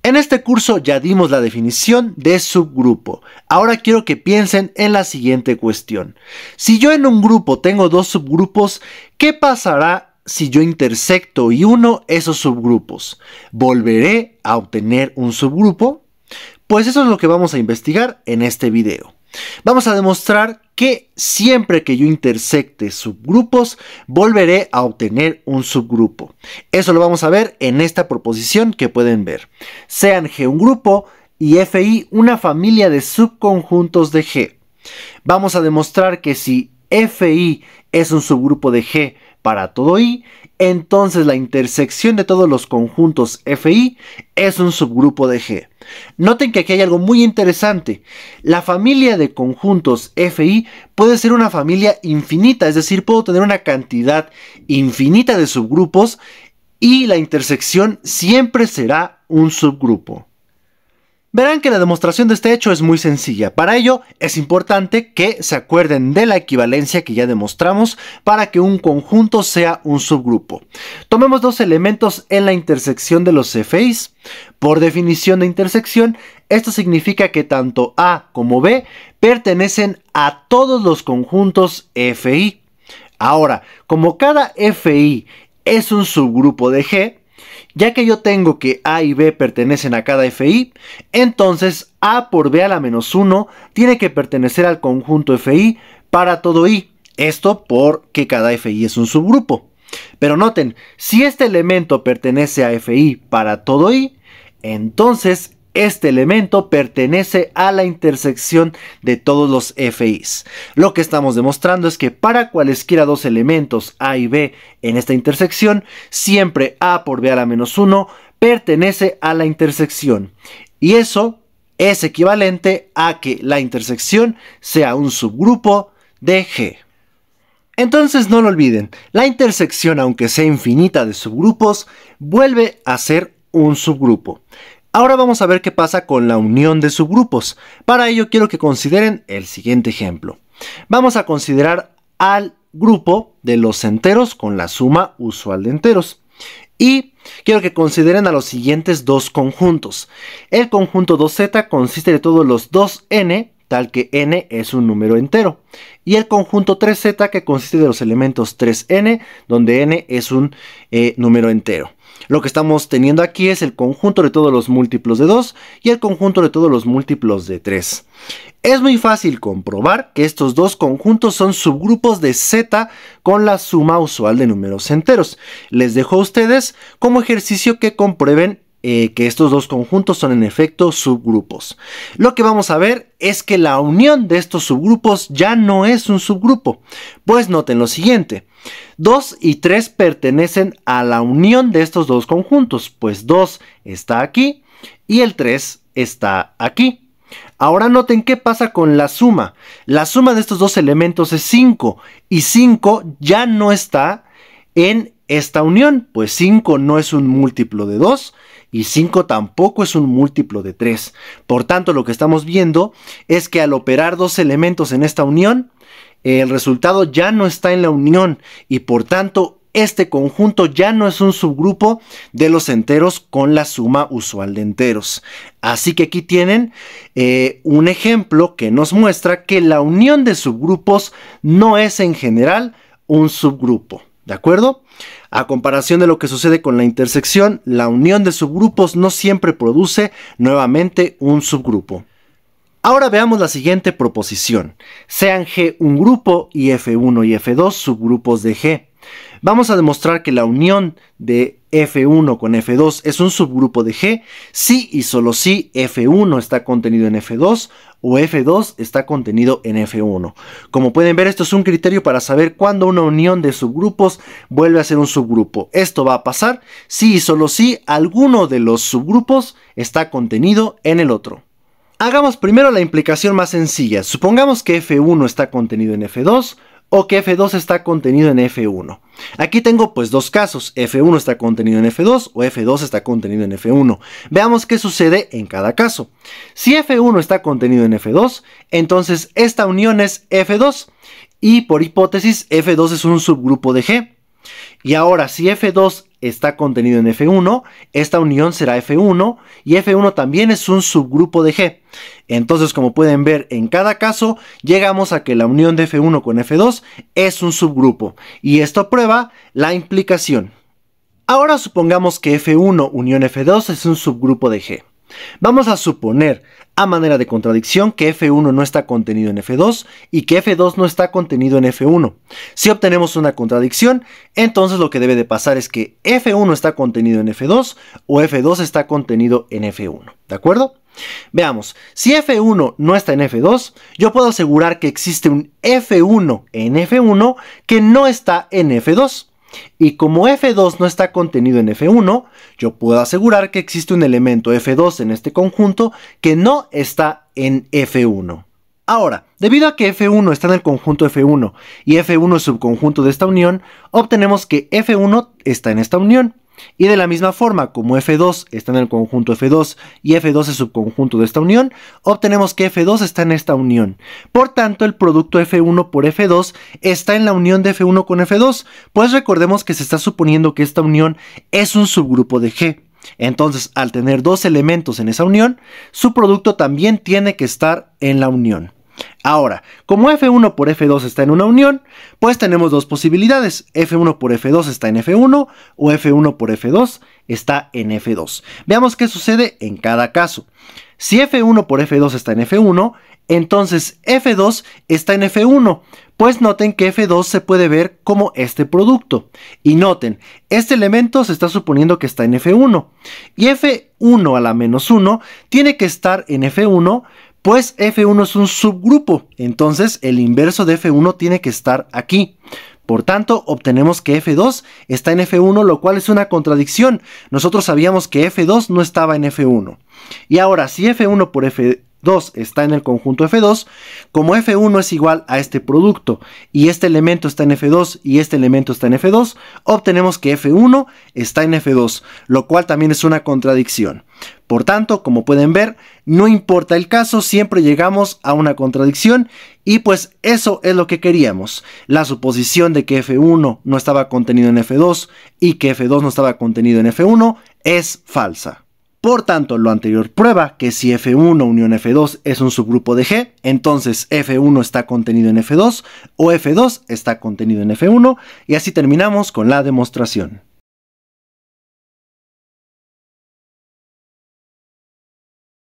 En este curso ya dimos la definición de subgrupo. Ahora quiero que piensen en la siguiente cuestión. Si yo en un grupo tengo dos subgrupos, ¿qué pasará si yo intersecto y uno esos subgrupos? ¿Volveré a obtener un subgrupo? Pues eso es lo que vamos a investigar en este video. Vamos a demostrar que siempre que yo intersecte subgrupos, volveré a obtener un subgrupo. Eso lo vamos a ver en esta proposición que pueden ver. Sean G un grupo y Fi una familia de subconjuntos de G. Vamos a demostrar que si Fi es un subgrupo de G para todo I, entonces la intersección de todos los conjuntos Fi es un subgrupo de G. Noten que aquí hay algo muy interesante. La familia de conjuntos Fi puede ser una familia infinita, es decir, puedo tener una cantidad infinita de subgrupos y la intersección siempre será un subgrupo. Verán que la demostración de este hecho es muy sencilla. Para ello es importante que se acuerden de la equivalencia que ya demostramos para que un conjunto sea un subgrupo. Tomemos dos elementos en la intersección de los Fi's. Por definición de intersección, esto significa que tanto A como B pertenecen a todos los conjuntos Fi. Ahora, como cada Fi es un subgrupo de G, ya que yo tengo que A y B pertenecen a cada Fi, entonces A por B a la menos 1 tiene que pertenecer al conjunto Fi para todo I. Esto porque cada Fi es un subgrupo. Pero noten, si este elemento pertenece a Fi para todo I, entonces este elemento pertenece a la intersección de todos los Fi's. Lo que estamos demostrando es que para cualesquiera dos elementos A y B en esta intersección, siempre A por B a la menos 1 pertenece a la intersección. Y eso es equivalente a que la intersección sea un subgrupo de G. Entonces no lo olviden, la intersección, aunque sea infinita de subgrupos, vuelve a ser un subgrupo. Ahora vamos a ver qué pasa con la unión de subgrupos. Para ello quiero que consideren el siguiente ejemplo. Vamos a considerar al grupo de los enteros con la suma usual de enteros. Y quiero que consideren a los siguientes dos conjuntos. El conjunto 2z consiste de todos los 2n, tal que n es un número entero. Y el conjunto 3z que consiste de los elementos 3n, donde n es un número entero. Lo que estamos teniendo aquí es el conjunto de todos los múltiplos de 2 y el conjunto de todos los múltiplos de 3. Es muy fácil comprobar que estos dos conjuntos son subgrupos de z con la suma usual de números enteros. Les dejo a ustedes como ejercicio que comprueben que estos dos conjuntos son en efecto subgrupos. Lo que vamos a ver es que la unión de estos subgrupos ya no es un subgrupo. Pues noten lo siguiente. 2 y 3 pertenecen a la unión de estos dos conjuntos, pues 2 está aquí y el 3 está aquí. Ahora noten qué pasa con la suma. La suma de estos dos elementos es 5 y 5 ya no está en esta unión, pues 5 no es un múltiplo de 2 y 5 tampoco es un múltiplo de 3. Por tanto, lo que estamos viendo es que al operar dos elementos en esta unión, el resultado ya no está en la unión y por tanto este conjunto ya no es un subgrupo de los enteros con la suma usual de enteros. Así que aquí tienen un ejemplo que nos muestra que la unión de subgrupos no es en general un subgrupo. ¿De acuerdo? A comparación de lo que sucede con la intersección, la unión de subgrupos no siempre produce nuevamente un subgrupo. Ahora veamos la siguiente proposición. Sean G un grupo y F1 y F2 subgrupos de G. Vamos a demostrar que la unión de F1 con F2 es un subgrupo de G si y solo si F1 está contenido en F2 o F2 está contenido en F1. Como pueden ver, esto es un criterio para saber cuándo una unión de subgrupos vuelve a ser un subgrupo. Esto va a pasar si y solo si alguno de los subgrupos está contenido en el otro. Hagamos primero la implicación más sencilla. Supongamos que F1 está contenido en F2 o que F2 está contenido en F1. Aquí tengo pues dos casos, F1 está contenido en F2 o F2 está contenido en F1. Veamos qué sucede en cada caso. Si F1 está contenido en F2, entonces esta unión es F2 y por hipótesis F2 es un subgrupo de G. Y ahora si F2 está contenido en F1, esta unión será F1 y F1 también es un subgrupo de G. Entonces, como pueden ver, en cada caso llegamos a que la unión de F1 con F2 es un subgrupo y esto prueba la implicación. Ahora supongamos que F1 unión F2 es un subgrupo de G. Vamos a suponer, a manera de contradicción, que F1 no está contenido en F2 y que F2 no está contenido en F1. Si obtenemos una contradicción, entonces lo que debe de pasar es que F1 está contenido en F2 o F2 está contenido en F1. ¿De acuerdo? Veamos, si F1 no está en F2, yo puedo asegurar que existe un F1 en F1 que no está en F2. Y como F2 no está contenido en F1, yo puedo asegurar que existe un elemento F2 en este conjunto que no está en F1. Ahora, debido a que F1 está en el conjunto F1 y F1 es subconjunto de esta unión, obtenemos que F1 está en esta unión. Y de la misma forma, como F2 está en el conjunto F2 y F2 es subconjunto de esta unión, obtenemos que F2 está en esta unión. Por tanto, el producto F1 por F2 está en la unión de F1 con F2, pues recordemos que se está suponiendo que esta unión es un subgrupo de G. Entonces, al tener dos elementos en esa unión, su producto también tiene que estar en la unión. Ahora, como F1 por F2 está en una unión, pues tenemos dos posibilidades. F1 por F2 está en F1 o F1 por F2 está en F2. Veamos qué sucede en cada caso. Si F1 por F2 está en F1, entonces F2 está en F1. Pues noten que F2 se puede ver como este producto. Y noten, este elemento se está suponiendo que está en F1. Y F1 a la menos 1 tiene que estar en F1, pues F1 es un subgrupo, entonces el inverso de F1 tiene que estar aquí. Por tanto, obtenemos que F2 está en F1, lo cual es una contradicción. Nosotros sabíamos que F2 no estaba en F1. Y ahora, si F1 por F2 está en el conjunto F2, como F1 es igual a este producto y este elemento está en F2 y este elemento está en F2, obtenemos que F1 está en F2, lo cual también es una contradicción. Por tanto, como pueden ver, no importa el caso, siempre llegamos a una contradicción y pues eso es lo que queríamos. La suposición de que F1 no estaba contenido en F2 y que F2 no estaba contenido en F1 es falsa. Por tanto, lo anterior prueba que si F1 unión F2 es un subgrupo de G, entonces F1 está contenido en F2 o F2 está contenido en F1 y así terminamos con la demostración.